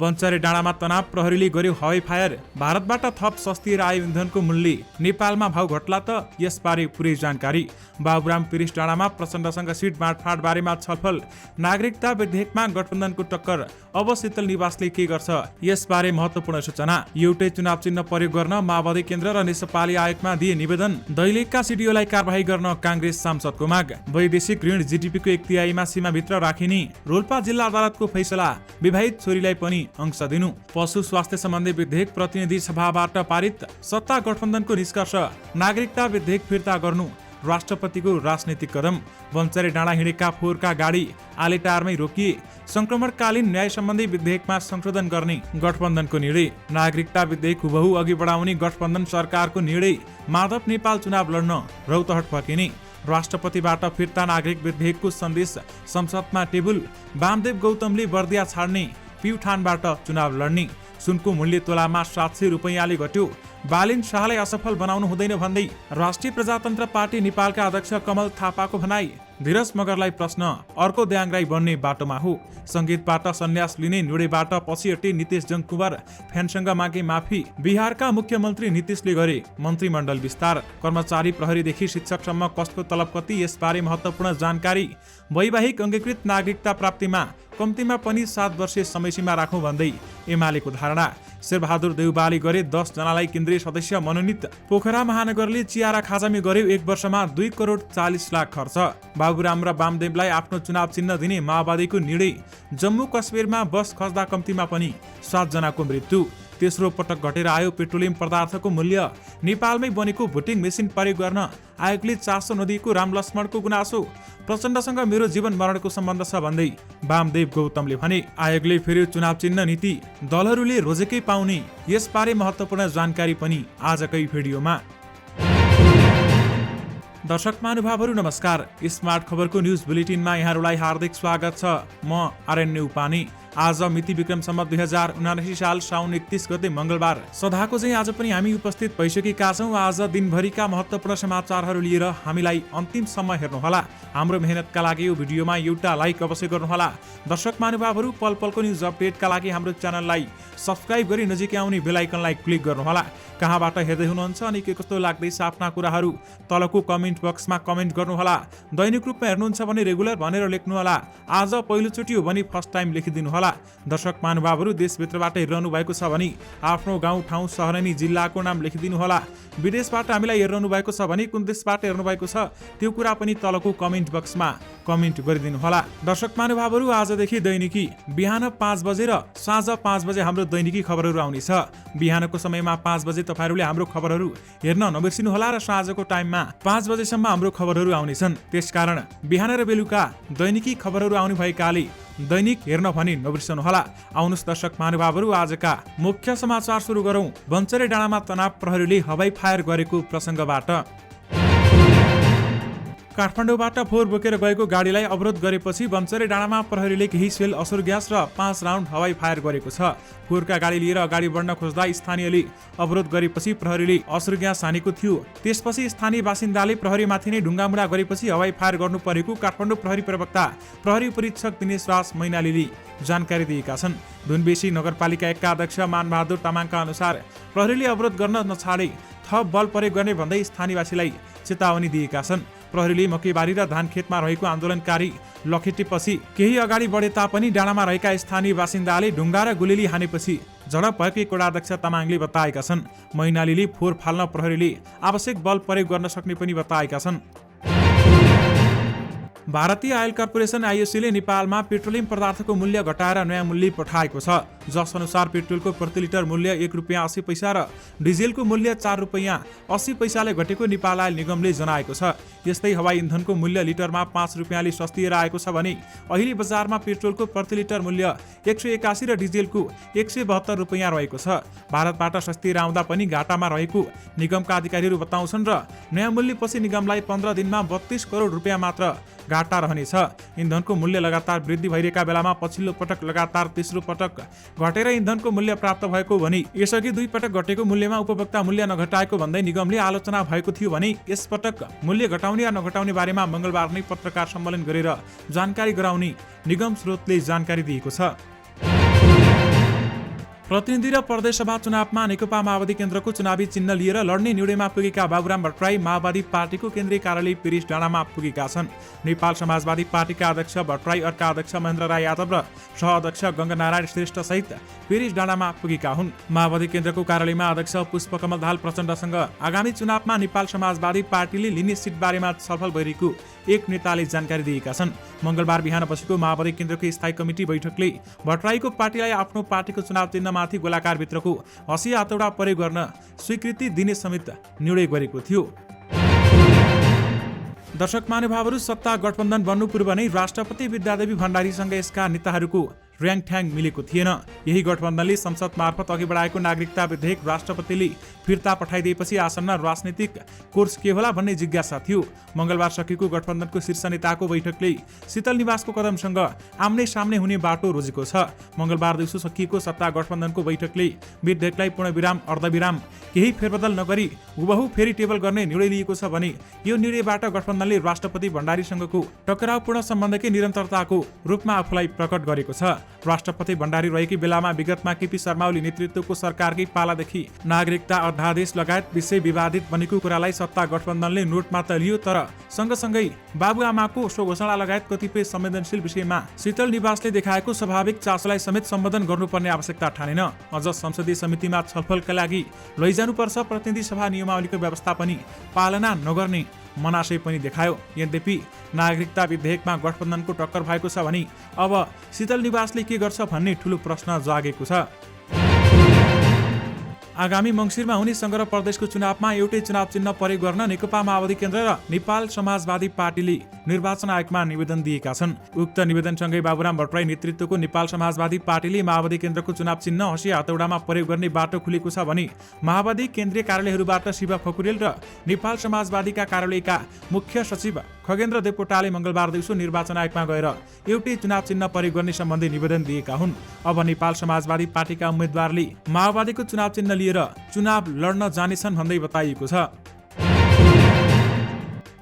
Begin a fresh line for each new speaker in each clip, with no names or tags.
बन्चरे डाँडामा तनाव, प्रहरीले गर्यो हवाई फायर। भारतबाट थप सस्तिएर आयो इन्धनको मूल्य, नेपालमा भाउ घट्ला त? यसबारे पुरै जानकारी। बाबुराम पिरिस डाँडामा प्रचण्डसँग सिट बाँडफाँड बारेमा छलफल। नागरिकता विधेयकमा गठबन्धनको टक्कर, अब शीतल निवासले के गर्छ? यसबारे महत्त्वपूर्ण सूचना। एउटै चुनाव चिन्ह प्रयोग गर्न माओवादी केन्द्र र नेसपाली आयोगमा दिए निवेदन। दैलेखका सिडिओलाई कारबाही गर्न काङ्ग्रेस सांसदको माग। वैदेशिक ऋण जीडीपीको 1/3 सीमाभित्र राखिने रोल्पा जिल्ला अदालतको फैसला। विवाहित छोरीलाई पनि अंश दिनु। पशु स्वास्थ्य सम्बन्धी विधेयक प्रतिनिधि सभाबाट पारित। सत्ता गठबन्धनको निष्कर्ष, नागरिकता विधेयक फिर्ता गर्नु। राष्ट्रपतिको राजनीतिक कदम। बन्चरे डाँडा हिँडेका फोहोरका गाडी आलेटारमै रोकिए। संक्रमणकालीन न्याय सम्बन्धी विधेयकमा संशोधन गर्ने गठबन्धनको निर्णय। नागरिकता विधेयक हुबहु अघि बढाउने गठबन्धन सरकारको निर्णय। माधव नेपाल चुनाव लड्न रौतहट फर्किने। राष्ट्रपतिबाट फिर्ता नागरिक विधेयकको सन्देश संसदमा टेबुल। वामदेव गौतमले बर्दिया छाड्ने, प्युठानबाट चुनाव लड्ने। सुनको मूल्य तोलामा 700 रुपैयाँले घट्यो। बालिन शाहलाई असफल बनाउनु हुँदैन भन्दै राष्ट्रिय प्रजातन्त्र पार्टी नेपालका अध्यक्ष कमल थापाको भनाई। धीरज मगरलाई प्रश्न, अर्को द्याङराई बन्ने बाटोमा हो। संगीतबाट सन्यास लिने निर्णयबाट पछि हटे नितेश जङकुमार, फ्यानसँग मागे माफी। बिहारका मुख्यमन्त्री नीतीशले गरे मन्त्रीमण्डल विस्तार। कर्मचारी प्रहरीदेखि शिक्षकसम्म कसको तलब कति, यसबारे महत्त्वपूर्ण जानकारी। वैवाहिक अङ्गीकृत नागरिकता प्राप्तिमा कम्तीमा पनि 7 वर्षीय समयसीमा राखौँ भन्दै एमालेको धारणा। शेरबहादुर देउबाले गरे 10 जनालाई केन्द्रीय सदस्य मनोनित। पोखरा महानगरले चिया र खाजामी गर्यो 1 वर्षमा 2 करोड 40 लाख खर्च। बाबुराम र वामदेवलाई आफ्नो चुनाव चिन्ह दिने माओवादीको निर्णय। जम्मू कश्मीरमा बस खस्दा कम्तीमा पनि 7 जनाको मृत्यु। तेस्रो पटक घटेर आयो पेट्रोलियम पदार्थको मूल्य। नेपालमै बनेको भोटिङ मेसिन प्रयोग गर्न आयोगले चासो नदिएको रामलक्ष्मणको गुनासो। प्रचण्डसँग मेरो जीवन मरणको सम्बन्ध छ भन्दै वामदेव गौतमले भने। आयोगले फेरि चुनाव चिन्ह नीति दलहरूले रोजेकै पाउने, यसबारे महत्त्वपूर्ण जानकारी पनि आजकै भिडियोमा। दर्शक महानुभावहरू नमस्कार। स्मार्ट खबरको न्युज बुलेटिनमा यहाँहरूलाई हार्दिक स्वागत छ। म आरण्य उपानी। आज मिति विक्रम सम्मत 2079 साल साउन 31 गते मंगलबार। सदाको चाहिँ आज पनि हामी उपस्थित भइसकेका छौँ। आज दिनभरिका महत्त्वपूर्ण समाचारहरू लिएर हामीलाई अन्तिमसम्म हेर्नुहोला। हाम्रो मेहनतका लागि यो भिडियोमा एउटा लाइक अवश्य गर्नुहोला। दर्शक महानुभावहरू, पल पलको न्युज अपडेटका लागि हाम्रो च्यानललाई सब्स्क्राइब गरी नजिकै आउने बेल आइकनलाई क्लिक गर्नुहोला। कहाँबाट हेर्दै हुनुहुन्छ अनि के कस्तो लाग्दैछ आफ्ना कुराहरू तलको कमेन्ट बक्समा कमेन्ट गर्नुहोला। दैनिक रूपमा हेर्नुहुन्छ भने रेगुलर भनेर लेख्नुहोला। आज पहिलोचोटि हो भने फर्स्ट टाइम लेखिदिनुहोला। दर्शक महानुभावहरू, देशभित्रबाट हेरिरहनु भएको छ भने आफ्नो गाउँ ठाउँ सहर अनि जिल्लाको नाम लेखिदिनुहोला। विदेशबाट हामीलाई हेरिरहनु भएको छ भने कुन देशबाट हेर्नु भएको छ त्यो कुरा पनि तलको कमेन्ट बक्समा कमेन्ट गरिदिनुहोला। दर्शक महानुभावहरू, आजदेखि दैनिकी बिहान 5 बजे र साँझ 5 बजे हाम्रो दैनिकी खबरहरू आउनेछ। बिहानको समयमा 5 बजे तपाईहरूले हाम्रो खबरहरू हेर्न नबिर्सिनुहोला र साँझको टाइममा 5 बजेसम्म हाम्रो खबरहरू आउनेछन्। त्यसकारण बिहान र बेलुका दैनिकी खबरहरू आउने भएकाले दैनिक हेर्न भनी नबिर्सनुहोला। आउनुहोस् दर्शक महानुभावहरू, आजका मुख्य समाचार सुरु गरौँ। बन्चरे डाँडामा तनाव, प्रहरीले हवाई फायर गरेको प्रसङ्गबाट। काठमाडौँबाट फोहोर बोकेर गएको गाडीलाई अवरोध गरेपछि बन्चरे डाँडामा प्रहरीले केही सेल असुर ग्यास र 5 राउन्ड हवाई फायर गरेको छ। फोहोरका गाडी लिएर अगाडि बढ्न खोज्दा स्थानीयले अवरोध गरेपछि प्रहरीले असुर ग्यास हानेको थियो। त्यसपछि स्थानीय बासिन्दाले प्रहरीमाथि नै ढुङ्गामुढा गरेपछि हवाई फायर गर्नु परेको काठमाडौँ प्रहरी प्रवक्ता प्रहरी परीक्षक दिनेश राज मैनालीले जानकारी दिएका छन्। धुनबेसी नगरपालिका 1 का अध्यक्ष मानबहादुर तामाङका अनुसार प्रहरीले अवरोध गर्न नछाडे थप बल प्रयोग गर्ने भन्दै स्थानीयवासीलाई चेतावनी दिएका छन्। प्रहरीले मकैबारी र धान खेतमा रहेको आन्दोलनकारी लखेटेपछि केही अगाडि बढे तापनि डाँडामा रहेका स्थानीय बासिन्दाले ढुङ्गा र गुलेली हानेपछि झडप भएकै कोडाध्यक्ष तामाङले बताएका छन्। मैनालीले फोहोर फाल्न प्रहरीले आवश्यक बल प्रयोग गर्न सक्ने पनि बताएका छन्। भारतीय आयल कर्पोरेसन आइओसीले नेपालमा पेट्रोलियम पदार्थको मूल्य घटाएर नयाँ मूल्य पठाएको छ। जस अनुसार पेट्रोलको प्रति लिटर मूल्य 1 रुपियाँ 80 पैसा र डिजेलको मूल्य 4 रुपियाँ 80 पैसाले घटेको नेपाल आयल निगमले जनाएको छ। यस्तै हवाई इन्धनको मूल्य लिटरमा 5 रुपियाँले सस्तिएर आएको छ भने अहिले बजारमा पेट्रोलको प्रति लिटर मूल्य 181 र डिजेलको 172 रुपियाँ रहेको छ। भारतबाट सस्तिएर आउँदा पनि घाटामा रहेको निगमका अधिकारीहरू बताउँछन् र नयाँ मूल्यपछि निगमलाई 15 दिनमा 32 करोड रुपियाँ मात्र घाटा रहनेछ। इन्धनको मूल्य लगातार वृद्धि भइरहेका बेलामा पछिल्लो पटक लगातार तेस्रो पटक घटेर इन्धनको मूल्य प्राप्त भएको भने यसअघि 2 पटक घटेको मूल्यमा उपभोक्ता मूल्य नघटाएको भन्दै निगमले आलोचना भएको थियो भने यसपटक मूल्य घटाउने या नघटाउने बारेमा मंगलबार नै पत्रकार सम्मेलन गरेर जानकारी गराउने निगम स्रोतले जानकारी दिएको छ। प्रतिनिधि र प्रदेशसभा चुनावमा नेकपा माओवादी केन्द्रको चुनावी चिन्ह लिएर लड्ने निर्णयमा पुगेका बाबुराम भट्टराई माओवादी पार्टीको केन्द्रीय कार्यालय पिरिस डाँडामा पुगेका छन्। नेपाल समाजवादी पार्टीका अध्यक्ष भट्टराई, अर्का अध्यक्ष महेन्द्र राई यादव र सहअध्यक्ष गङ्गानारायण श्रेष्ठ सहित पिरिस डाँडामा पुगेका हुन्। माओवादी केन्द्रको कार्यालयमा अध्यक्ष पुष्पकमल दाहाल प्रचण्डसँग आगामी चुनावमा नेपाल समाजवादी पार्टीले लिने सिट बारेमा छलफल भइरहेको एक नेताले जानकारी दिएका छन्। मंगलबार बिहान बसेको माओवादी केन्द्रको स्थायी कमिटी बैठकले भट्टराईको पार्टीलाई आफ्नो पार्टीको चुनाव चिन्हमाथि गोलाकार भित्रको 80 हथौडा प्रयोग गर्न स्वीकृति दिने समेत निर्णय गरेको थियो। दर्शक महानुभावहरू, सत्ता गठबन्धन बन्नु पूर्व नै राष्ट्रपति विद्यादेवी भण्डारीसँग यसका नेताहरूको र्याङठ्याङ मिलेको थिएन। यही गठबन्धनले संसद मार्फत अघि बढाएको नागरिकता विधेयक राष्ट्रपतिले फिर्ता पठाइदिएपछि आसन्न राजनीतिक कोर्स के होला भन्ने जिज्ञासा थियो। मंगलबार सकिएको गठबन्धनको शीर्ष नेताको बैठकले शीतल निवासको कदमसँग आम्ने सामने हुने बाटो रोजेको छ। मंगलबार दिउँसो सकिएको सत्ता गठबन्धनको बैठकले विधेयकलाई पूर्णविराम अर्धविराम केही फेरबदल नगरी हुबहु फेरि टेबल गर्ने निर्णय लिएको छ भने यो निर्णयबाट गठबन्धनले राष्ट्रपति भण्डारीसँगको टकरावपूर्ण सम्बन्धकै निरन्तरताको रूपमा आफूलाई प्रकट गरेको छ। राष्ट्रपति भण्डारी रहेकै बेलामा विगतमा केपी शर्मा ओली नेतृत्वको सरकारकै पालादेखि नागरिकता अध्यादेश लगायत विषय विवादित बनेको कुरालाई सत्ता गठबन्धनले नोटमा त लियो, तर सँगसँगै बाबुआमाको घोषणा लगायत कतिपय संवेदनशील विषयमा शीतल निवासले देखाएको स्वाभाविक चासोलाई समेत सम्बोधन गर्नुपर्ने आवश्यकता ठानेन। अझ संसदीय समितिमा छलफलका लागि लैजानुपर्छ प्रतिनिधि सभा नियमावलीको व्यवस्था पनि पालना नगर्ने मनाशय पनि देखायो। यद्यपि नागरिकता विधेयकमा गठबन्धनको टक्कर भएको छ भने अब शीतल निवासले के गर्छ भन्ने ठूलो प्रश्न जागेको छ। आगामी मङ्सिरमा हुने संघ प्रदेशको चुनावमा एउटै चुनाव चिन्ह प्रयोग गर्न नेकपा माओवादी केन्द्र र नेपाल समाजवादी पार्टीले निर्वाचन आयोगमा निवेदन दिएका छन्। उक्त निवेदनसँगै बाबुराम भट्टराई नेतृत्वको नेपाल समाजवादी पार्टीले माओवादी केन्द्रको चुनाव चिन्ह 80 हथौडामा प्रयोग गर्ने बाटो खुलेको छ भने माओवादी केन्द्रीय कार्यालयहरूबाट शिव खकुरेल र नेपाल समाजवादीका कार्यालयका मुख्य सचिव खगेन्द्र देवकोटाले मंगलबार दिउँसो निर्वाचन आयोगमा गएर एउटै चुनाव चिन्ह प्रयोग गर्ने सम्बन्धी निवेदन दिएका हुन्। अब नेपाल समाजवादी पार्टीका उम्मेद्वारले माओवादीको चुनाव चिन्ह लिएर चुनाव लड्न जानेछन् भन्दै बताइएको छ।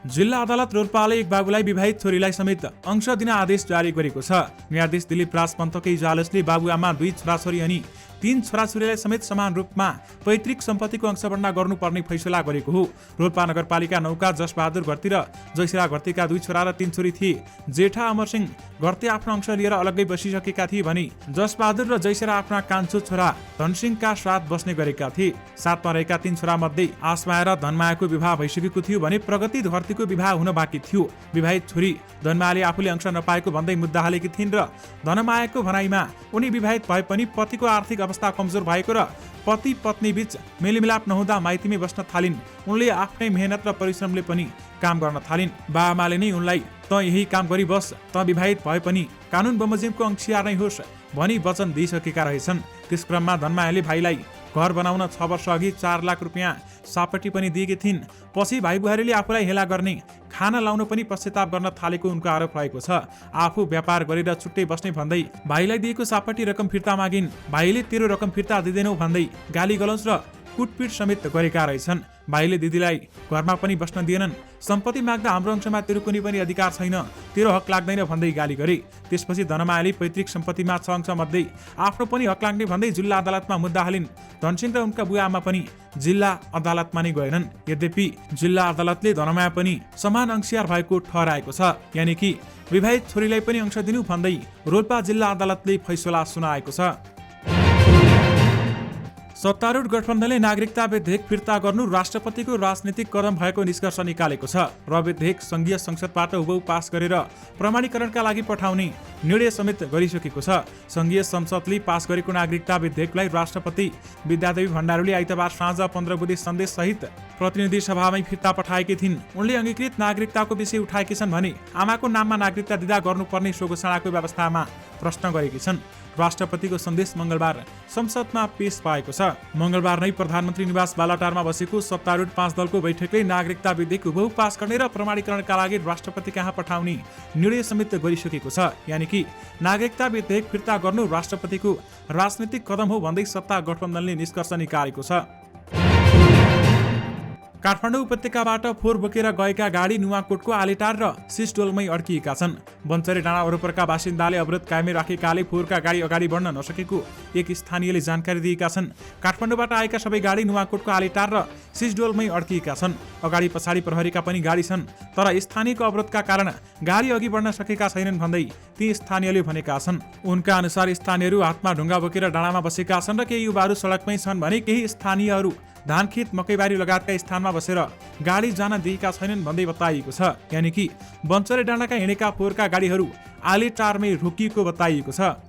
जिल्ला अदालत रोल्पाले एक बाबुलाई विवाहित छोरीलाई समेत अंश दिन आदेश जारी गरेको छ। न्यायाधीश दिलीप राज पन्तकै इजालसले बाबुआमा 2 छोराछोरी अनि 3 छोराछोरीलाई समेत समान रूपमा पैतृक सम्पत्तिको अंशगणना गर्नुपर्ने फैसला गरेको हो। रोल्पा नगरपालिका 9 का जसबहादुर घरती र जयसिरा घरतीका 2 छोरा र 3 छोरी थिए। जेठा अमरसिंह घरती आफ्नो अंश लिएर अलग्गै बसिसकेका थिए भने जसबहादुर र जयसिरा आफ्ना कान्छो छोरा धनसिंहका साथ बस्ने गरेका थिए। साथमा रहेका 3 छोरा मध्ये आसमाया र धनमायाको विवाह भइसकेको थियो भने प्रगति घरतीको विवाह हुन बाँकी थियो। विवाहित छोरी धनमायाले आफूले अंश नपाएको भन्दै मुद्दा हालेकी थिइन् र धनमायाको भनाइमा उनी विवाहित भए पनि पतिको आर्थिक अवस्था कमजोर भएको र पति पत्नी बीच मेलमिलाप नहुँदा माइतीमै बस्न थालिन्। उनले आफ्नै मेहनत र परिश्रमले पनि काम गर्न थालिन्। बाआमाले नै उनलाई त यही काम गरी बस, त विवाहित भए पनि कानुन बमोजिमको अंशियार नै होस् भनी वचन दिइसकेका रहेछन्। त्यस क्रममा धनमायाले भाइलाई घर बनाउन 6 वर्ष अघि 4 लाख रुपियाँ सापटी पनि दिएकी थिइन्। पछि भाइ बुहारीले आफूलाई हेला गर्ने, खाना लाउन पनि पश्चाताप गर्न थालेको उनको आरोप रहेको छ। आफू व्यापार गरेर छुट्टै बस्ने भन्दै भाइलाई दिएको सापटी रकम फिर्ता मागिन्। भाइले तेरो रकम फिर्ता दिँदैनौ भन्दै गाली गलौज र कुटपिट समेत गरेका रहेछन्। भाइले दिदीलाई घरमा पनि बस्न दिएनन्। सम्पत्ति माग्दा हाम्रो अंशमा तेरो कुनै पनि अधिकार छैन, तेरो हक लाग्दैन भन्दै गाली गरे। त्यसपछि धनमायाले पैतृक सम्पत्तिमा 6 अंश मध्ये आफ्नो पनि हक लाग्ने भन्दै जिल्ला अदालतमा मुद्दा हालिन्। धनसिंह र उनका बुवा आमा पनि जिल्ला अदालतमा नै गएनन्। यद्यपि जिल्ला अदालतले धनमाया पनि समान अंशियार भएको ठहराएको छ। यानि कि विवाहित छोरीलाई पनि अंश दिनु भन्दै रोल्पा जिल्ला अदालतले फैसला सुनाएको छ। सत्तारूढ गठबन्धनले नागरिकता विधेयक फिर्ता गर्नु राष्ट्रपतिको राजनीतिक कदम भएको निष्कर्ष निकालेको छ र विधेयक संघीय संसदबाट हुबहु पास गरेर प्रमाणीकरणका लागि पठाउने निर्णय समेत गरिसकेको छ। संघीय संसदले पास गरेको नागरिकता विधेयकलाई राष्ट्रपति विद्यादेवी भण्डारीले आइतबार साँझ 15 बुँदे सन्देश सहित प्रतिनिधि सभामै फिर्ता पठाएकी थिइन्। उनले अंगीकृत नागरिकताको विषय उठाएकी छन् भने आमाको नाममा नागरिकता दिँदा गर्नुपर्ने सो घोषणाको व्यवस्थामा प्रश्न गरेकी छन्। राष्ट्रपतिको सन्देश मंगलबार संसदमा पेश भएको छ। मंगलबार नै प्रधानमन्त्री निवास बालाटारमा बसेको सत्तारूढ 5 दलको बैठकले नागरिकता विधेयक हुबहु पास गर्ने र प्रमाणीकरणका लागि राष्ट्रपति कहाँ पठाउने निर्णय समेत गरिसकेको छ। यानि कि नागरिकता विधेयक फिर्ता गर्नु राष्ट्रपतिको राजनीतिक कदम हो भन्दै सत्ता गठबन्धनले निष्कर्ष निकालेको छ। काठमाडौँ उपत्यकाबाट फोहोर बोकेर गएका गाडी नुवाकोटको आलेटार र सिस्टोलमै अड्किएका छन्। बन्चरे डाँडा वरपरका बासिन्दाले अवरोध कायमै राखेकाले फोहोरका गाडी अगाडि बढ्न नसकेको एक स्थानीयले जानकारी दिएका छन्। काठमाडौँबाट आएका सबै गाडी नुवाकोटको आलेटार र सिस्डोलमै अड्किएका छन्। अगाडि पछाडि प्रहरीका पनि गाडी छन्, तर स्थानीयको अवरोधका कारण गाडी अघि बढ्न सकेका छैनन् भन्दै ती स्थानीयले भनेका छन्। उनका अनुसार स्थानीयहरू हातमा ढुङ्गा बोकेर डाँडामा बसेका छन् र केही युवाहरू सडकमै छन् भने केही स्थानीयहरू धानखेत मकैबारी लगायतका स्थानमा बसेर गाडी जान दिएका छैनन् भन्दै बताइएको छ। यानि कि बन्चरे डाँडाका हिँडेका फोहोरका गाडीहरू आलेटारमै रोकिएको बताइएको छ।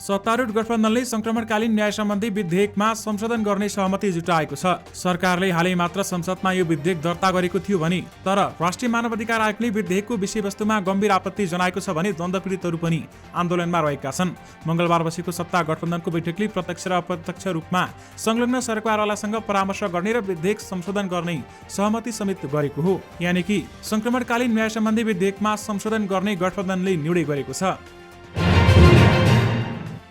सत्तारूढ गठबन्धनले संक्रमणकालीन न्याय सम्बन्धी विधेयकमा संशोधन गर्ने सहमति जुटाएको छ। सरकारले हालै मात्र संसदमा यो विधेयक दर्ता गरेको थियो भने तर राष्ट्रिय मानवाधिकार आयोगले विधेयकको विषयवस्तुमा गम्भीर आपत्ति जनाएको छ भने द्वन्द्व पीडितहरू पनि आन्दोलनमा रहेका छन्। मंगलबार बसेको सत्ता गठबन्धनको बैठकले प्रत्यक्ष र अप्रत्यक्ष रूपमा संलग्न सरकारवालासँग परामर्श गर्ने र विधेयक संशोधन गर्ने सहमति समेत गरेको हो। यानि कि संक्रमणकालीन न्याय सम्बन्धी विधेयकमा संशोधन गर्ने गठबन्धनले निर्णय गरेको छ।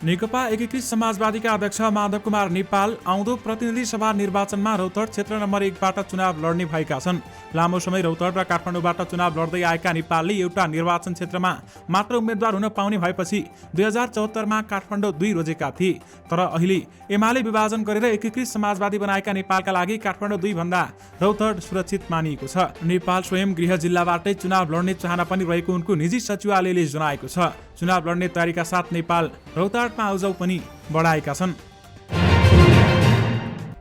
नेकपा एकीकृत समाजवादीका अध्यक्ष माधव कुमार नेपाल आउँदो प्रतिनिधि सभा निर्वाचनमा रौतहट क्षेत्र नम्बर 1 बाट चुनाव लड्ने भएका छन्। लामो समय रौतहट र काठमाडौँबाट चुनाव लड्दै आएका नेपालले एउटा निर्वाचन क्षेत्रमा मात्र उम्मेद्वार हुन पाउने भएपछि 2074 मा काठमाडौँ 2 रोजेका थिए। तर अहिले एमाले विभाजन गरेर एकीकृत समाजवादी बनाएका नेपालका लागि काठमाडौँ 2 भन्दा रौतहट सुरक्षित मानिएको छ। नेपाल स्वयं गृह जिल्लाबाटै चुनाव लड्ने चाहना पनि रहेको उनको निजी सचिवालयले जनाएको छ। चुनाव लड्ने तयारीका साथ नेपाल रौतहटमा आउजाउ पनि बढाएका छन्।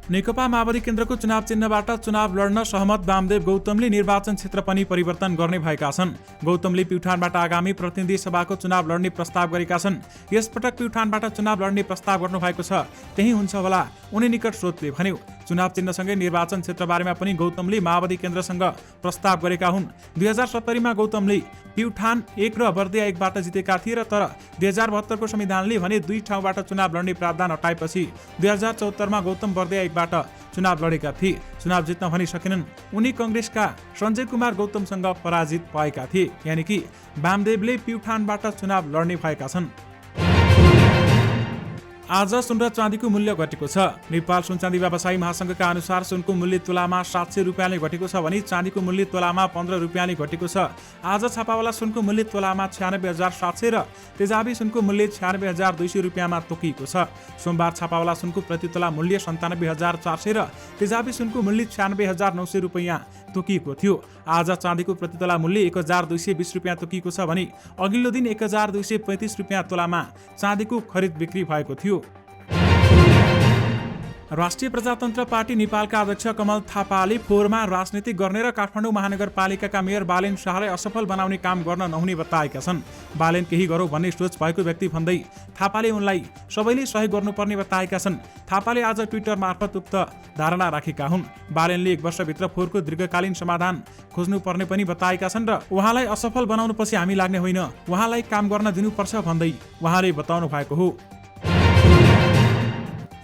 नेकपा माओवादी केन्द्रको चुनाव चिन्हबाट चुनाव लड्न सहमत वामदेव गौतमले निर्वाचन क्षेत्र पनि परिवर्तन गर्ने भएका छन्। गौतमले प्युठानबाट आगामी प्रतिनिधि सभाको चुनाव लड्ने प्रस्ताव गरेका छन्। यसपटक प्युठानबाट चुनाव लड्ने प्रस्ताव गर्नु भएको छ, त्यही हुन्छ होला उनी निकट स्रोतले भन्यो। चुनाव चिन्हसँगै निर्वाचन क्षेत्र बारेमा पनि गौतमले माओवादी केन्द्रसँग प्रस्ताव गरेका हुन्। 2070 मा गौतमले प्युठान 1 र बर्दिया 1 बाट जितेका थिए र तर 2072 को संविधानले भने 2 ठाउँबाट चुनाव लड्ने प्रावधान हटाएपछि 2074 मा गौतम बर्दिया 1 बाट चुनाव लडेका थिए। चुनाव जित्न पनि सकेनन्। उनी कांग्रेसका सञ्जय कुमार गौतमसँग पराजित भएका थिए। यानि कि वामदेवले प्युठानबाट चुनाव लड्ने भएका छन्। आज सुन र चाँदीको मूल्य घटेको छ। नेपाल सुन चाँदी व्यवसायी महासंघका अनुसार सुनको मूल्य तोलामा 700 रुपियाँले घटेको छ भने चाँदीको मूल्य तोलामा 15 रुपियाँले घटेको छ। आज छापावाला सुनको मूल्य तोलामा 96,700 र तेजाबी सुनको मूल्य 96,200 रुपियाँमा तोकिएको छ। सोमबार छापावाला सुनको प्रति तोला मूल्य 97,400 र तेजाबी सुनको मूल्य 96,900 रुपियाँ तोकिएको थियो। आज चाँदीको प्रति तोला मूल्य 1,220 रुपियाँ तोकिएको छ भने अघिल्लो दिन 1,235 रुपियाँ तोलामा चाँदीको खरिद बिक्री भएको थियो। राष्ट्रिय प्रजातन्त्र पार्टी नेपालका अध्यक्ष कमल थापाले फोहोरमा राजनीति गर्ने र काठमाडौँ महानगरपालिकाका मेयर बालेन शाहलाई असफल बनाउने काम गर्न नहुने बताएका छन्। बालेन केही गरौँ भन्ने सोच भएको व्यक्ति भन्दै थापाले उनलाई सबैले सहयोग गर्नुपर्ने बताएका छन्। थापाले आज ट्विटर मार्फत उक्त धारणा राखेका हुन्। बालेनले 1 वर्षभित्र फोहोरको दीर्घकालीन समाधान खोज्नुपर्ने पनि बताएका छन् र उहाँलाई असफल बनाउनुपछि हामी लाग्ने होइन, उहाँलाई काम गर्न दिनुपर्छ भन्दै उहाँले बताउनु भएको हो।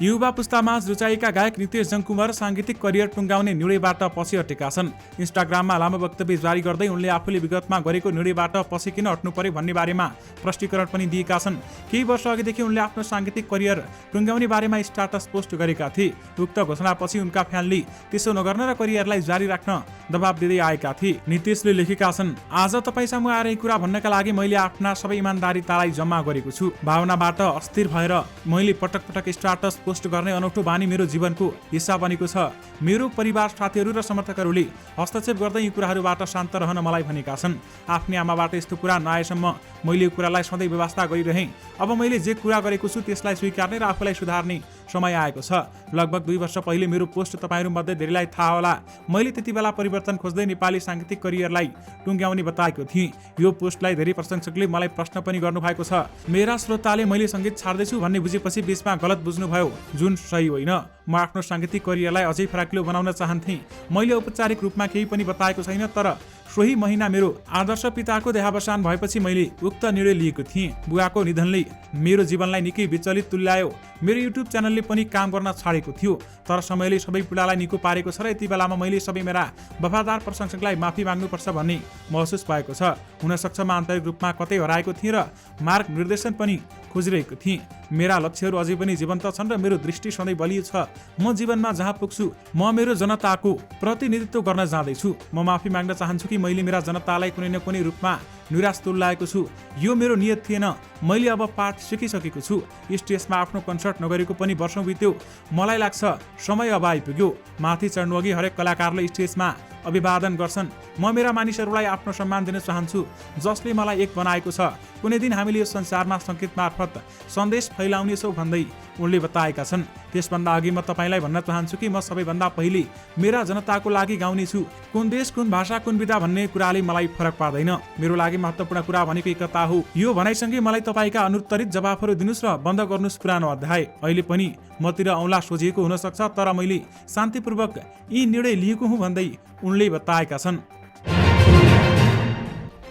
युवा पुस्तामाझ रुचाएका गायक नितेश जङकुमार सांगीतिक करियर टुङ्गाउने निर्णयबाट पछि हटेका छन्। इन्स्टाग्राममा लामो वक्तव्य जारी गर्दै उनले आफूले विगतमा गरेको निर्णयबाट पछि किन हट्नु पर्यो भन्ने बारेमा स्पष्टीकरण पनि दिएका छन्। केही वर्ष अघिदेखि उनले आफ्नो सांगीतिक करियर टुङ्गाउने बारेमा स्ट्याटस पोस्ट गरेका थिए। उक्त घोषणापछि उनका फ्यानले त्यसो नगर्न र करियरलाई जारी राख्न दबाब दिँदै आएका थिए। नितेशले लेखेका छन्, आज तपाईसँग आएर यी कुरा भन्नका लागि मैले आफ्ना सबै इमान्दारितालाई जम्मा गरेको छु। भावनाबाट अस्थिर भएर मैले पटक पटक स्ट्याटस पोस्ट गर्ने अनौठो बानी मेरो जीवनको हिस्सा बनेको छ। मेरो परिवार, साथीहरू र समर्थकहरूले हस्तक्षेप गर्दै यी कुराहरूबाट शान्त रहन मलाई भनेका छन्। आफ्नै आमाबाट यस्तो कुरा नआएसम्म मैले यो कुरालाई सधैँ व्यवस्था गरिरहेँ। अब मैले जे कुरा गरेको छु त्यसलाई स्वीकार्ने र आफूलाई सुधार्ने समय आएको छ। लगभग 2 वर्ष पहिले मेरो पोस्ट तपाईहरू मध्ये धेरैलाई थाहा होला। मैले त्यति बेला परिवर्तन खोज्दै नेपाली सांगीतिक करियरलाई टुङ्ग्याउने बताएको थिएँ। यो पोस्टलाई धेरै प्रशंसकले मलाई प्रश्न पनि गर्नु भएको छ। मेरा श्रोताले मैले सङ्गीत छाड्दैछु भन्ने बुझेपछि बीचमा गलत बुझ्नुभयो, जुन सही होइन। म आफ्नो सांगीतिक करियरलाई अझै फराकिलो बनाउन चाहन्थेँ। मैले औपचारिक रूपमा केही पनि बताएको छैन, तर सोही महिना मेरो आदर्श पिताको देहावसान भएपछि मैले उक्त निर्णय लिएको थिएँ। बुवाको निधनले मेरो जीवनलाई निकै विचलित तुल्यायो। मेरो युट्युब च्यानलले पनि काम गर्न छाडेको थियो, तर समयले सबै पीडालाई निको पारेको छ र यति बेलामा मैले सबै मेरा वफादार प्रशंसकलाई माफी माग्नुपर्छ भन्ने महसुस भएको छ। हुनसक्छ म आन्तरिक रूपमा कतै हराएको थिएँ र मार्ग निर्देशन पनि खोजिरहेको थिएँ। मेरा लक्ष्यहरू अझै पनि जीवन्त छन् र मेरो दृष्टि सधैँ बलियो छ। म जीवनमा जहाँ पुग्छु म मेरो जनताको प्रतिनिधित्व गर्न जाँदैछु। म माफी माग्न चाहन्छु कि मैले मेरा जनतालाई कुनै न कुनै रूपमा निराश तुल्याएको छु। यो मेरो नियत थिएन। मैले अब पाठ सिकिसकेको छु। स्टेजमा आफ्नो कन्सर्ट नगरेको पनि वर्षौं बित्यो। मलाई लाग्छ समय अब आइपुग्यो। माथि चढ्नु अघि हरेक कलाकारले स्टेजमा अभिवादन गर्छन्। म मेरा मानिसहरूलाई आफ्नो सम्मान दिन चाहन्छु जसले मलाई एक बनाएको छ। कुनै दिन हामीले यो संसारमा सङ्गीत मार्फत सन्देश फैलाउनेछौँ भन्दै उनले बताएका छन्। त्यसभन्दा अघि म तपाईँलाई भन्न चाहन्छु कि म सबैभन्दा पहिले मेरा जनताको लागि गाउनेछु। कुन देश, कुन भाषा, कुन विधा भन्ने कुराले मलाई फरक पार्दैन। मेरो लागि महत्त्वपूर्ण कुरा भनेको एकता हो। यो भनाइसँगै मलाई तपाईँका अनुत्तरित जवाफहरू दिनुहोस् र बन्द गर्नुहोस् पुरानो अध्याय। अहिले पनि मतिर औँला सोझिएको हुन सक्छ, तर मैले शान्तिपूर्वक यी निर्णय लिएको हुँ भन्दै उनले बताएका छन्।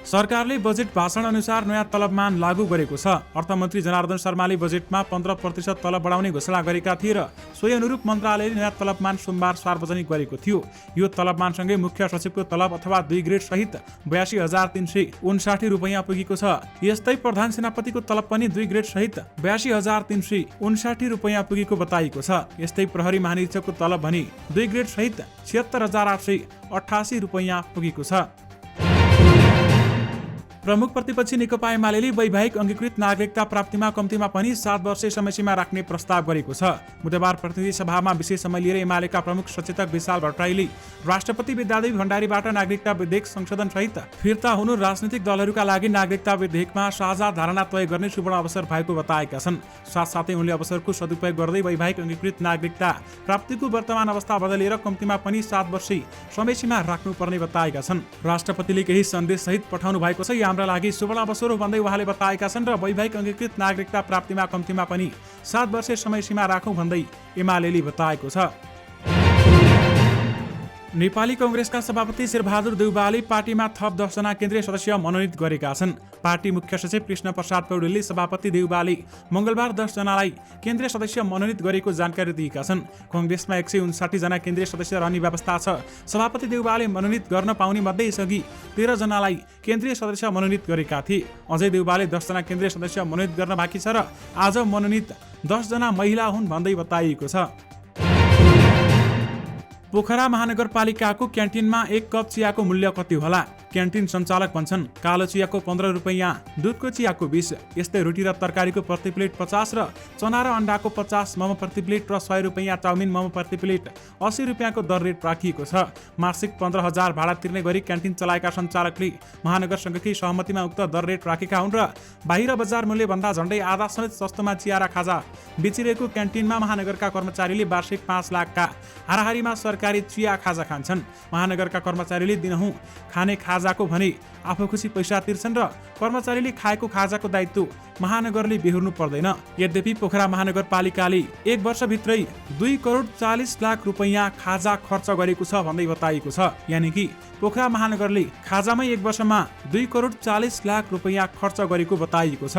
सरकारले बजेट भाषण अनुसार नयाँ तलबमान लागू गरेको छ। अर्थमन्त्री जनार्दन शर्माले बजेटमा 15% तलब बढाउने घोषणा गरेका थिए र सोही अनुरूप मन्त्रालयले नयाँ तलबमान सोमबार सार्वजनिक गरेको थियो। यो तलबमानसँगै मुख्य सचिवको तलब अथवा 2 ग्रेड सहित 82,359 रुपैयाँ पुगेको छ। यस्तै प्रधान सेनापतिको तलब पनि 2 ग्रेड सहित 82,359 रुपैयाँ पुगेको बताइएको छ। यस्तै प्रहरी महानिरीक्षकको तलब भने 2 ग्रेड सहित 76,888 रुपैयाँ पुगेको छ। प्रमुख प्रतिपक्षी नेकपा एमाले वैवाहिक अंगीकृत नागरिकता प्राप्तिमा कम्तीमा पनि 7 वर्षे समयसीमा राख्ने प्रस्ताव गरेको छ। बुधबार प्रतिनिधि सभामा विशेष समय लिएर एमालेका प्रमुख सचेतक विशाल भट्टराईले राष्ट्रपति विद्यादेवी भण्डारीबाट नागरिकता विधेयक संशोधन सहित फिर्ता हुनु राजनीतिक दलहरूका लागि नागरिकता विधेयकमा साझा धारणा तय गर्ने सुवर्ण अवसर भएको बताएका छन्। साथसाथै उनले अवसरको सदुपयोग गर्दै वैवाहिक अंगीकृत नागरिकता प्राप्तिको वर्तमान अवस्था बदलेर कम्तीमा पनि 7 वर्षे समयसीमा राख्नुपर्ने बताएका छन्। राष्ट्रपतिले केही सन्देश सहित पठाउनु भएको छ। हाम्रा लागि सुवर्ण अवसर हो भन्दै उहाँले बताएका छन् र वैवाहिक अंगीकृत नागरिकता प्राप्तिमा कम्तीमा पनि 7 वर्षे समयसीमा राखौं भन्दै एमालेले बताएको छ। नेपाली कांग्रेसका सभापति शेरबहादुर देउवाले पार्टीमा थप 10 जना केन्द्रीय सदस्य मनोनित गरेका छन्। पार्टी मुख्य सचिव कृष्ण प्रसाद पौडेलले सभापति देउवाले मंगलबार 10 जनालाई केन्द्रीय सदस्य मनोनित गरेको जानकारी दिएका छन्। कांग्रेसमा 159 जना केन्द्रीय सदस्य रहने व्यवस्था छ। सभापति देउवाले मनोनित गर्न पाउने मध्ये यसअघि 13 जनालाई केन्द्रीय सदस्य मनोनित गरेका थिए। अझै देउवाले 10 जना केन्द्रीय सदस्य मनोनित गर्न बाँकी छ र आज मनोनित 10 जना महिला हुन् भन्दै बताइएको छ। पोखरा महानगरपालिकाको क्यान्टिनमा 1 कप चियाको मूल्य कति होला? क्यान्टिन सञ्चालक भन्छन् कालो चियाको 15 रुपैयाँ, दुधको चियाको 20, यस्तै रोटी र तरकारीको प्रति प्लेट 50 र चना र अण्डाको 50, मोमो प्रति प्लेट र 100 रुपैयाँ, चाउमिन मोमो प्रति प्लेट 80 रुपैयाँको दर रेट राखिएको छ। मासिक 15,000 भाडा तिर्ने गरी क्यान्टिन चलाएका सञ्चालकले महानगरसँगकै सहमतिमा उक्त दर रेट राखेका हुन् र बाहिर बजार मूल्यभन्दा झण्डै आधा समेत सस्तोमा चिया र खाजा बेचिरहेको क्यान्टिनमा महानगरका कर्मचारीले वार्षिक 5 लाखका हाराहारीमा सरकारी चिया खाजा खान्छन्। महानगरका कर्मचारीले दिनहुँ खाने खाजाको भने आफू खुसी पैसा तिर्छन् र कर्मचारीले खाएको खाजाको दायित्व महानगरले बेहोर्नु पर्दैन। यद्यपि पोखरा महानगरपालिकाले 1 वर्षभित्रै 2 करोड 40 लाख रुपैयाँ खाजा खर्च गरेको छ भन्दै बताइएको छ। यानि कि पोखरा महानगरले खाजामै 1 वर्षमा 2 करोड 40 लाख रुपैयाँ खर्च गरेको बताइएको छ।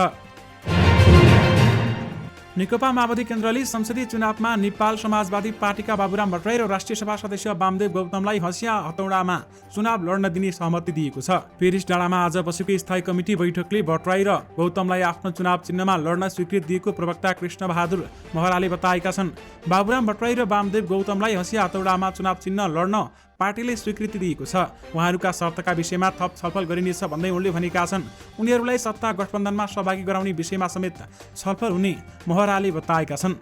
नेकपा माओवादी केन्द्रले संसदीय चुनावमा नेपाल समाजवादी पार्टीका बाबुराम भट्टराई र राष्ट्रिय सभा सदस्य वामदेव गौतमलाई हँसिया हतौडामा चुनाव लड्न दिने सहमति दिएको छ। पेरिस डाँडामा आज बसेको स्थायी कमिटी बैठकले भट्टराई र गौतमलाई आफ्नो चुनाव चिन्हमा लड्न स्वीकृति दिएको प्रवक्ता कृष्ण बहादुर महराले बताएका छन्। बाबुराम भट्टराई र वामदेव गौतमलाई हँसिया हतौडामा चुनाव चिन्ह लड्न पार्टीले स्वीकृति दिएको छ। उहाँहरूका शर्तका विषयमा थप छलफल गरिनेछ भन्दै उनले भनेका छन्। उनीहरूलाई सत्ता गठबन्धनमा सहभागी गराउने विषयमा समेत छलफल हुने महराले बताएका छन्।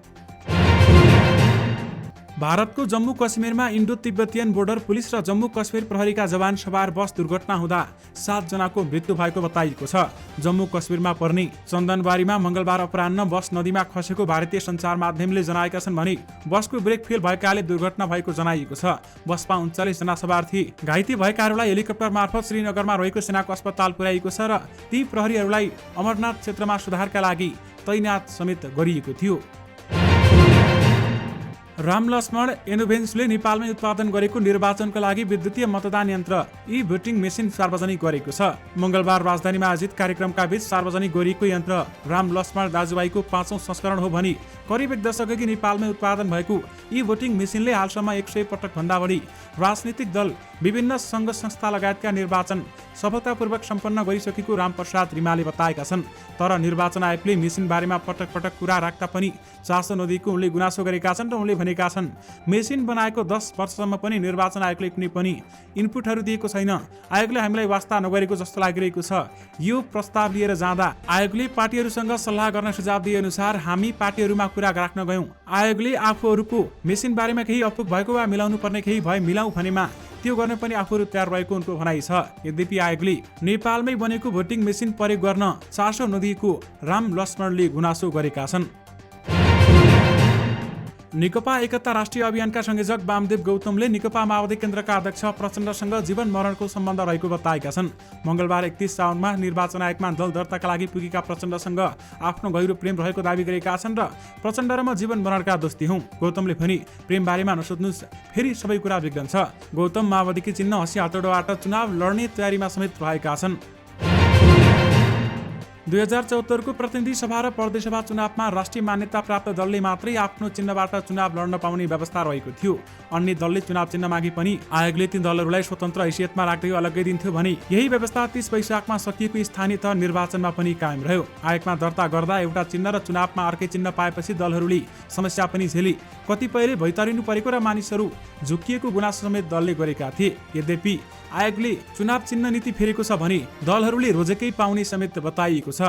भारतको जम्मू कश्मीरमा इन्डो तिब्बतियन बोर्डर पुलिस र जम्मू कश्मीर प्रहरीका जवान सवार बस दुर्घटना हुँदा 7 जनाको मृत्यु भएको बताइएको छ। जम्मू कश्मीरमा पर्ने चन्दनबारीमा मंगलबार अपराह्न बस नदीमा खसेको भारतीय सञ्चार माध्यमले जनाएका छन् भने बसको ब्रेक फेल भएकाले दुर्घटना भएको जनाइएको छ। बसमा 39 जना सवार थिए। घाइते भएकाहरूलाई हेलिकप्टर मार्फत श्रीनगरमा रहेको सेनाको अस्पताल पुर्याइएको छ र ती प्रहरीहरूलाई अमरनाथ क्षेत्रमा सुधारका लागि तैनात समेत गरिएको थियो। रामलक्ष्मण इनोभेन्सले नेपालमै उत्पादन गरेको निर्वाचनको लागि विद्युतीय मतदान यन्त्र ई भोटिङ मेसिन सार्वजनिक गरेको छ। मङ्गलबार राजधानीमा आयोजित कार्यक्रमका बीच सार्वजनिक गरिएको यन्त्र रामलक्ष्मण दाजुभाइको 5औं संस्करण हो भनी करिब 1 दशकअघि नेपालमै उत्पादन भएको ई भोटिङ मेसिनले हालसम्म 100 पटक भन्दा बढी राजनीतिक दल, विभिन्न सङ्घ संस्था लगायतका निर्वाचन सफलतापूर्वक सम्पन्न गरिसकेको रामप्रसाद रिमालले बताएका छन्। तर निर्वाचन आयोगले मेसिन बारेमा पटक पटक कुरा राख्दा पनि चासो नदिएको उनले गुनासो गरेका छन् र उनले भनेका छन् मेसिन बनाएको 10 वर्षसम्म पनि निर्वाचन आयोगले कुनै पनि इनपुटहरू दिएको छैन। आयोगले हामीलाई वास्ता नगरेको जस्तो लागिरहेको छ। यो प्रस्ताव लिएर जाँदा आयोगले पार्टीहरूसँग सल्लाह गर्न सुझाव दिए अनुसार हामी पार्टीहरूमा कुरा राख्न गयौं। आयोगले आफूहरूको मेसिन बारेमा केही अपुग भएको वा मिलाउनु पर्ने केही भए मिलाउँ भनेमा त्यो गर्न पनि आफूहरू तयार रहेको उनको भनाइ छ। यद्यपि आयोगले नेपालमै बनेको भोटिङ मेसिन प्रयोग गर्न चासो नदिएको रामलक्ष्मणले गुनासो गरेका छन्। नेकपा एकता राष्ट्रिय अभियानका संयोजक वामदेव गौतमले नेकपा माओवादी केन्द्रका अध्यक्ष प्रचण्डसँग जीवन मरणको सम्बन्ध रहेको बताएका छन्। मङ्गलबार 31 साउनमा निर्वाचन आयोगमा दल दर्ताका लागि पुगेका प्रचण्डसँग आफ्नो गहिरो प्रेम रहेको दावी गरेका छन् र प्रचण्ड र म जीवन मरणका दोस्ती हौं। गौतमले भने प्रेम बारेमा नसोध्नुस्, फेरि सबै कुरा बिग्रन्छ। गौतम माओवादीकी चिन्ह हँसी हतौडाबाट चुनाव लड्ने तयारीमा समेत रहेका छन्। 2074 को प्रतिनिधि सभा र प्रदेशसभा चुनावमा राष्ट्रिय मान्यता प्राप्त दलले मात्रै आफ्नो चिन्हबाट चुनाव लड्न पाउने व्यवस्था रहेको थियो। अन्य दलले चुनाव चिन्ह मागे पनि आयोगले ती दलहरूलाई स्वतन्त्र हैसियतमा राख्दै अलग्गै दिन्थ्यो भने यही व्यवस्था 30 वैशाखमा सकिएको स्थानीय तह निर्वाचनमा पनि कायम रह्यो। आयोगमा दर्ता गर्दा एउटा चिन्ह र चुनावमा अर्कै चिन्ह पाएपछि दलहरूले समस्या पनि झेले। कतिपयले भैतरिनु परेको र मानिसहरू झुक्किएको गुनासो समेत दलले गरेका थिए। यद्यपि आयोगले चुनाव चिन्ह नीति फेरेको छ भने दलहरूले रोजेकै पाउने समेत बताइएको छ।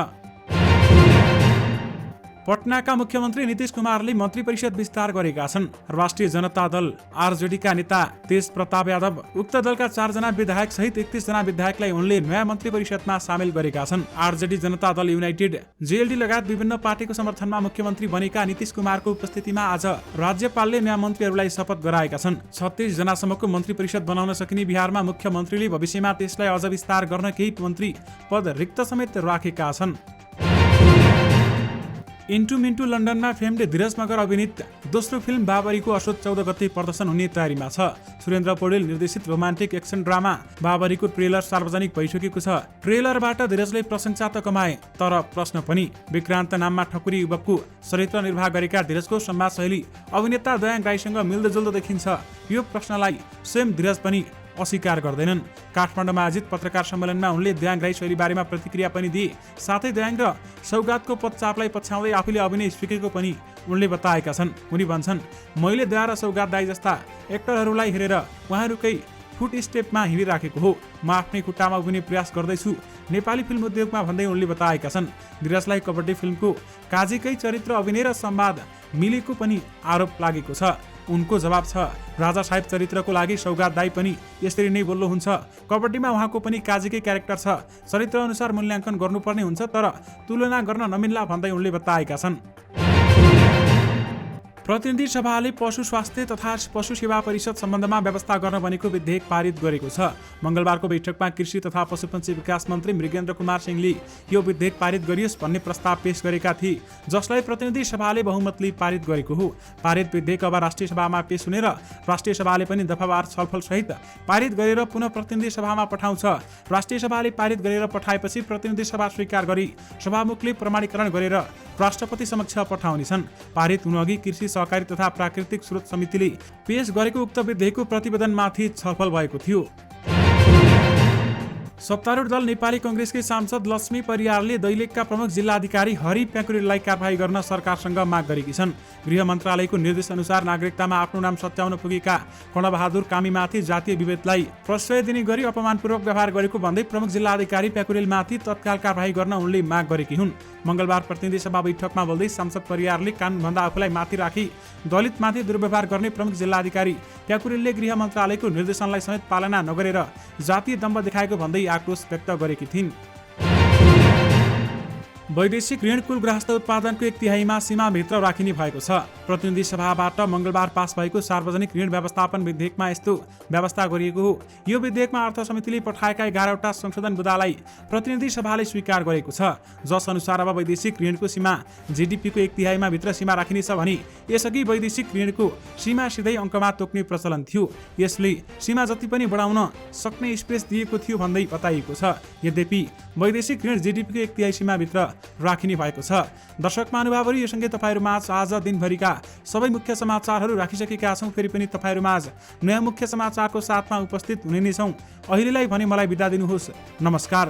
पटनाका मुख्यमन्त्री नीतीश कुमारले मन्त्री परिषद विस्तार गरेका छन्। राष्ट्रिय जनता दल आरजेडीका नेता तेज प्रताप यादव उक्त दलका 4 जना विधायक सहित 31 जना विधायकलाई उनले नयाँ मन्त्री परिषदमा सामेल गरेका छन्। RJD, Janata Dal United, JLD लगायत विभिन्न पार्टीको समर्थनमा मुख्यमन्त्री बनेका नीतीश कुमारको उपस्थितिमा आज राज्यपालले नयाँ मन्त्रीहरूलाई शपथ गराएका छन्। 36 जनासम्मको मन्त्री परिषद बनाउन सकिने बिहारमा मुख्यमन्त्रीले भविष्यमा त्यसलाई अझ विस्तार गर्न केही मन्त्री पद रिक्त समेत राखेका छन्। इन्टु मिन्टु लन्डनमा फेम्ड धीरज मगर अभिनीत दोस्रो फिल्म बाबरीको असोज 14 गते प्रदर्शन हुने तयारीमा छ। सुरेन्द्र पौडेल निर्देशित रोमान्टिक एक्सन ड्रामा बाबरीको ट्रेलर सार्वजनिक भइसकेको छ। ट्रेलरबाट धीरजले प्रशंसा त कमाए, तर प्रश्न पनि। विक्रान्त नाममा ठकुरी युवकको चरित्र निर्वाह गरेका धीरजको संवाद शैली अभिनेता दयाङ राईसँग मिल्दोजुल्दो देखिन्छ। यो प्रश्नलाई स्वयं धीरज पनि अस्वीकार गर्दैनन्। काठमाडौँमा आयोजित पत्रकार सम्मेलनमा उनले दयाङ राई शैली बारेमा प्रतिक्रिया पनि दिए। साथै दयाङ र सौगातको पदचापलाई पछ्याउँदै आफूले अभिनय सिकेको पनि उनले बताएका छन्। उनी भन्छन्, मैले दया र सौगात दाई जस्ता एक्टरहरूलाई हेरेर उहाँहरूकै फुट स्टेपमा हिँडिराखेको हो। म आफ्नै खुट्टामा उभिने प्रयास गर्दैछु, नेपाली फिल्म उद्योगमा भन्दै उनले बताएका छन्। धीरजलाई कबड्डी फिल्मको काजीकै चरित्र अभिनय र संवाद मिलेको पनि आरोप लागेको छ। उनको जवाब छ, राजा साहेब चरित्रको लागि सौगात दाई पनि यसरी नै बोल्नु हुन्छ। कबड्डीमा उहाँको पनि काजीकै क्यारेक्टर छ। चरित्र अनुसार मूल्याङ्कन गर्नुपर्ने हुन्छ, तर तुलना गर्न नमिल्ला भन्दै उनले बताएका छन्। प्रतिनिधि सभाले पशु स्वास्थ्य तथा पशु सेवा परिषद सम्बन्धमा व्यवस्था गर्न बनेको विधेयक पारित गरेको छ। मङ्गलबारको बैठकमा कृषि तथा पशुपन्छी विकास मन्त्री मृगेन्द्र कुमार सिंहले यो विधेयक पारित गरियोस् भन्ने प्रस्ताव पेश गरेका थिए, जसलाई प्रतिनिधि सभाले बहुमतले पारित गरेको हो। पारित विधेयक अब राष्ट्रिय सभामा पेश हुने र राष्ट्रिय सभाले पनि दफावार छलफल सहित पारित गरेर पुनः प्रतिनिधि सभामा पठाउँछ। राष्ट्रिय सभाले पारित गरेर पठाएपछि प्रतिनिधि सभा स्वीकार गरी सभामुखले प्रमाणीकरण गरेर राष्ट्रपति समक्ष पठाउनेछन्। पारित हुनुअघि कृषि, सहकारी तथा प्राकृतिक स्रोत समितिले पेश गरेको उक्त विधेयकको प्रतिवेदनमाथि छलफल भएको थियो। सत्तारूढ दल नेपाली कांग्रेसकी सांसद लक्ष्मी परियारले दैलेखका प्रमुख जिल्लाधिकारी हरि प्याकुरेललाई कारबाही गर्न सरकारसँग माग गरेकी छन्। गृह मन्त्रालयको निर्देश अनुसार नागरिकतामा आफ्नो नाम सच्याउन पुगेका कर्णबहादुर कामीमाथि जातीय विभेदलाई प्रश्रय दिने गरी अपमानपूर्वक व्यवहार गरेको भन्दै प्रमुख जिल्लाधिकारी प्याकुरेलमाथि तत्काल कारबाही गर्न उनले माग गरेकी हुन्। मङ्गलबार प्रतिनिधि सभा बैठकमा बोल्दै सांसद परियारले कानुनभन्दा आफूलाई माथि राखी दलितमाथि दुर्व्यवहार गर्ने प्रमुख जिल्लाधिकारी प्याकुरेलले गृह मन्त्रालयको निर्देशनलाई समेत पालना नगरेर जातीय दम्भ देखाएको भन्दै आक्रोश व्यक्त गरेकी थिइन्। वैदेशिक ऋण कुल गृहस्थ उत्पादनको 1/3 सीमाभित्र राखिने भएको छ। प्रतिनिधि सभाबाट मङ्गलबार पास भएको सार्वजनिक ऋण व्यवस्थापन विधेयकमा यस्तो व्यवस्था गरिएको हो। यो विधेयकमा अर्थ समितिले पठाएका 11वटा संशोधन बुँदालाई प्रतिनिधि सभाले स्वीकार गरेको छ, जस अनुसार अब वैदेशिक ऋणको सीमा जीडीपीको 1/3 भित्र सीमा राखिनेछ भने यसअघि वैदेशिक ऋणको सीमा सिधै अङ्कमा तोक्ने प्रचलन थियो। यसले सीमा जति पनि बढाउन सक्ने स्पेस दिएको थियो भन्दै बताइएको छ। यद्यपि वैदेशिक ऋण जीडीपीको 1/3 सीमाभित्र राखिने भएको छ। दर्शक महानुभावहरू, यो सँगै तपाईँहरूमाझ आज दिनभरिका सबै मुख्य समाचारहरू राखिसकेका छौँ। फेरि पनि तपाईँहरूमाझ नयाँ मुख्य समाचारको साथमा उपस्थित हुने नै छौँ। अहिलेलाई भने मलाई बिदा दिनुहोस्। नमस्कार।